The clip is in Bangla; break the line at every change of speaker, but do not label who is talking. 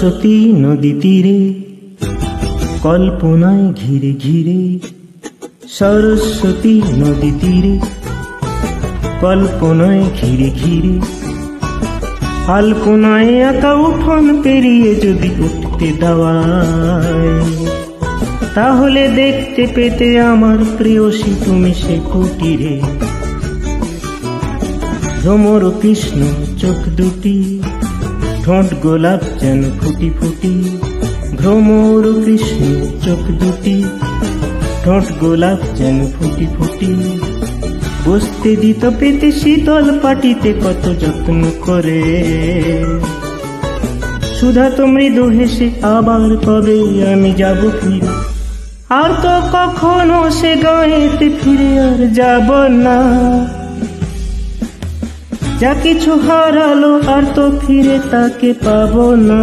সরস্বতী নদী তীরে কল্পনায় ঘিরে ঘিরে, সরস্বতী নদী তীরে কল্পনায় ঘিরে ঘিরে, আলপনায় একা উঠোন পেরিয়ে যদি উঠতে দাওয়ায়, তাহলে দেখতে পেতে আমার প্রেয়সী তুমি সে কুটিরে। ভ্রমর কৃষ্ণ চোখ দুটি, ঠোঁট গোলাপ যেন ফুটি ফুটি, ভ্রমর কৃষ্ণ চোখ দুটি, ঠোঁট গোলাপ যেন ফুটি ফুটি, বসতে দিত পেতে শীতল পাটিতে কত যত্ন করে। সুধা তো মৃদু হেসে আবার কবে আমি যাব ফিরে, আর তো কখনো সে গাঁয়েতে ফিরে আর যাব না। যা কিছু হারালো আর তো ফিরে তাকে পাবো না।